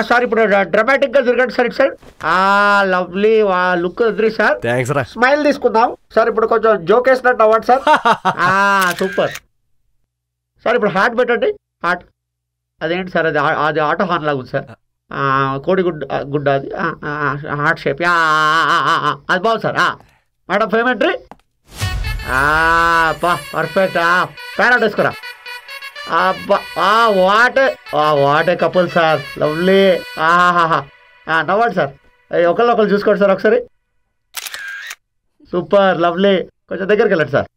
Sir ఇప్పుడు dramatic గా తిరగండి సార్ ఇటు సైడ్. లవ్లీ లుక్ వదిలి సార్. థ్యాంక్స్ రా. స్మైల్ తీసుకుందాం సార్. ఇప్పుడు కొంచెం జోక్ వేసినట్టు అవ్వండి సార్. Super sir. ఇప్పుడు హార్ట్ పెట్టండి. హార్ట్ అదేంటి సార్? అది ఆటో హార్న్ లాగా ఉంది సార్. కోడి గుడ్డ అది హార్ట్ షేప్. అది బాగుంది సార్. మేడం పేమెంట్రీ పర్ఫెక్ట్. ప్యారెట్ వేసుకురా. అబ్బా వాటే కపుల్ సార్. లవ్లీ. నవ్వండి సార్. ఒకళ్ళు చూసుకోండి సార్ ఒకసారి. Super lovely. కొంచెం దగ్గరికి వెళ్ళండి సార్.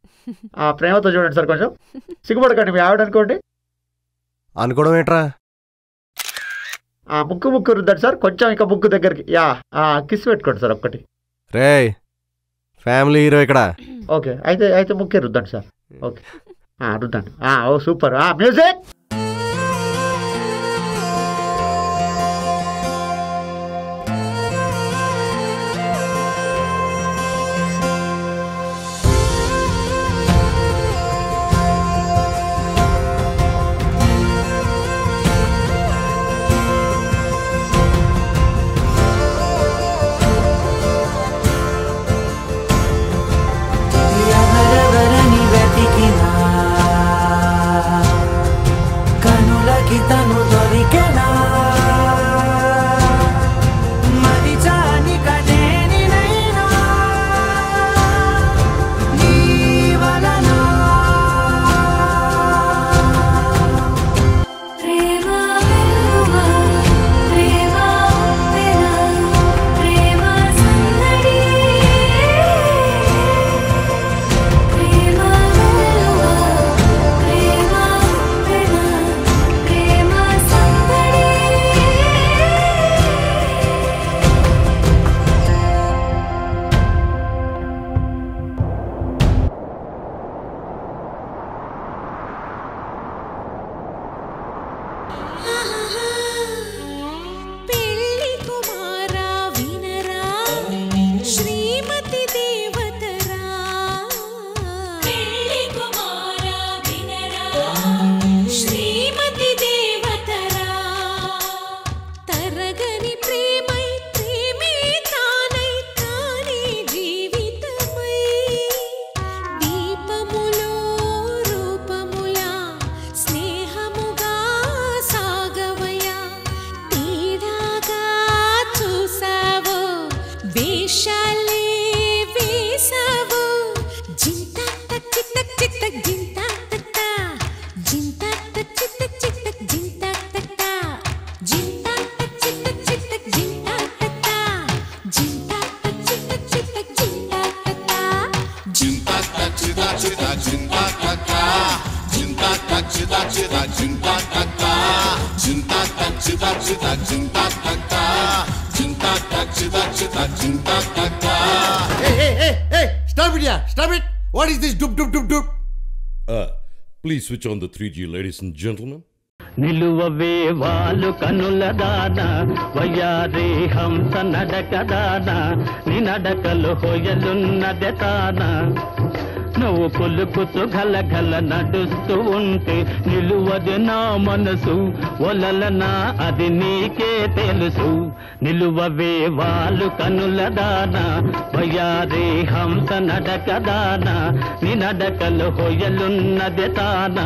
ప్రేమతో చూడండి సార్. కొంచెం సిగ్గుపడకండి. మీ ఆవిడ అనుకోండి. అనుకోవడం ఏంట్రా? ముక్కు రుద్దండి సార్. కొంచెం ఇంకా ముక్కు దగ్గరికి. కిస్ పెట్టుకోండి సార్ ఒక్కటి. రే ఫ్యామిలీ హీరో ఇక్కడ. ఓకే అయితే ముక్కే రుద్దండి సార్. ఓకే రుద్దండి. ఓ super. Music. Stop it! What is this dup? Please switch on the 3G, ladies and gentlemen. నిలువవే వాలు కనుల దాన వయ్యారే హంస నడకదాన ని నడకలు హొయలున్నదే తాన నువ్వు కులుకుతూ గలగల నడుస్తూ ఉంటే నిలువది నా మనసు ఒలలనా అది నీకే తెలుసు నిలువవే వాలు కనుల దాన వయ్యారే హంస నడకదాన ని నడకలు హొయలున్నదే తాన.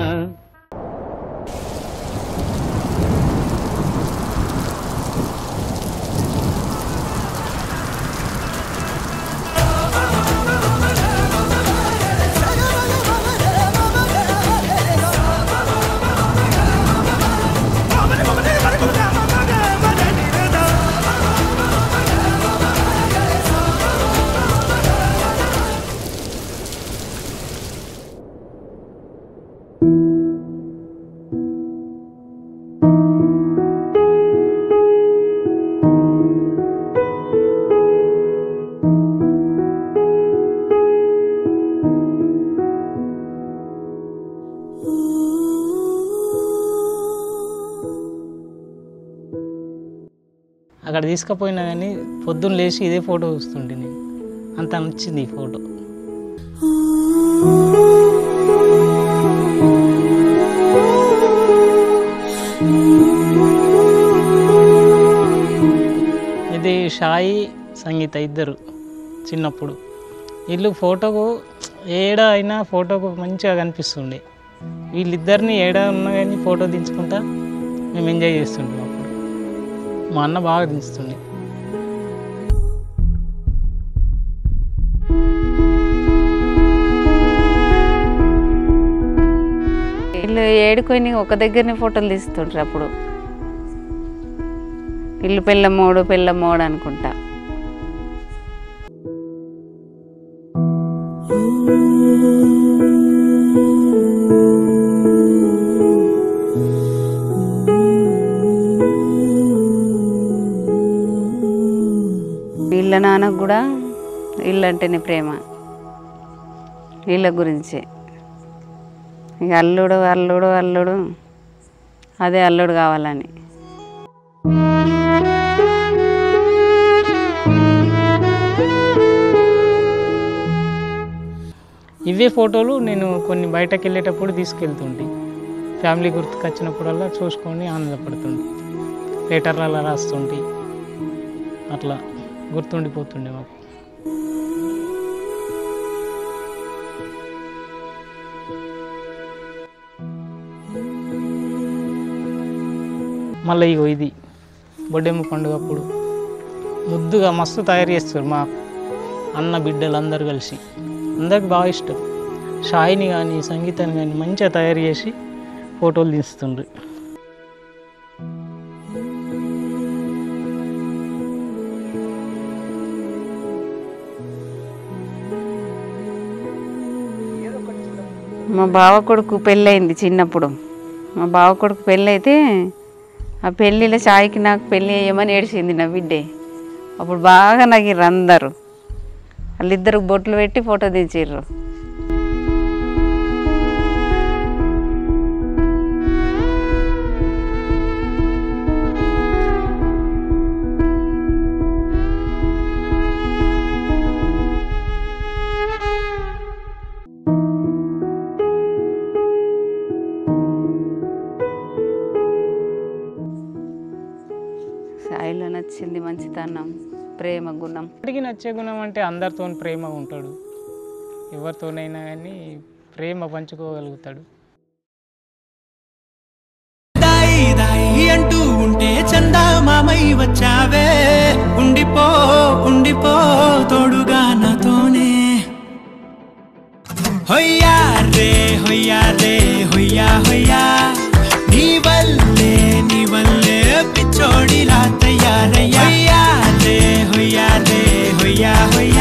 అక్కడ తీసుకుపోయినా కానీ పొద్దున్న లేచి ఇదే ఫోటో చూస్తుంటే నేను అంత నచ్చింది ఈ ఫోటో. షాయి సంగీత ఇద్దరు చిన్నప్పుడు వీళ్ళు ఫోటోకు ఏడ అయినా ఫోటోకు మంచిగా కనిపిస్తుండే. వీళ్ళిద్దరిని ఏడ ఉన్నా కానీ ఫోటో దించుకుంటా మేము ఎంజాయ్ చేస్తుంటాం. అప్పుడు మా అన్న బాగా దించుతుండే. వీళ్ళు ఏడుకొని ఒక దగ్గరనే ఫోటోలు తీస్తుంటారు. అప్పుడు ఇల్లు పెళ్ళమ్మోడు అనుకుంటా. వీళ్ళ నాన్నకు కూడా ఇల్లు అంటేనే ప్రేమ. వీళ్ళ గురించే ఇక అల్లుడు అదే అల్లుడు కావాలని. ఇవే ఫోటోలు నేను కొన్ని బయటకు వెళ్ళేటప్పుడు తీసుకెళ్తుంటే ఫ్యామిలీ గుర్తుకొచ్చినప్పుడల్లా చూసుకొని ఆనందపడుతుండే. లెటర్లలో రాస్తుంటే అట్లా గుర్తుండిపోతుండే మాకు. మళ్ళీ ఇగో ఇది బొడ్డెమ్మ పండుగ అప్పుడు ముద్దుగా మస్తు తయారు చేస్తారు మా అన్న బిడ్డలు అందరు కలిసి. అందరికి బాగా ఇష్టం. షాయిని కానీ సంగీతాన్ని కానీ మంచిగా తయారు చేసి ఫోటోలు తీస్తుండ్రు. మా బావ కొడుకు పెళ్ళయింది చిన్నప్పుడు. మా బావ కొడుకు పెళ్ళైతే ఆ పెళ్ళిలో షాయికి నాకు పెళ్ళి అయ్యమని ఏడిచింది నా బిడ్డే. అప్పుడు బాగా నగిర్రు అందరూ. వాళ్ళిద్దరు బొట్లు పెట్టి ఫోటో దించిర్రు. సాయిలో నచ్చింది మంచితనం, ప్రేమ గుణం. అందరికీ నచ్చే గుణం అంటే అందరితో ప్రేమ ఉంటాడు. ఎవరితోనైనా కానీ ప్రేమ పంచుకోగలుగుతాడు. అంటూ ఉంటే చందా మామై వచ్చావే, ఉండిపో తోడుగా నాతోనే. హొయ్యా రే హొయ్యా నీ వల్లే పిచ్చోడిలా తయారయ్యా. హొయ్యా రే హొయ్యా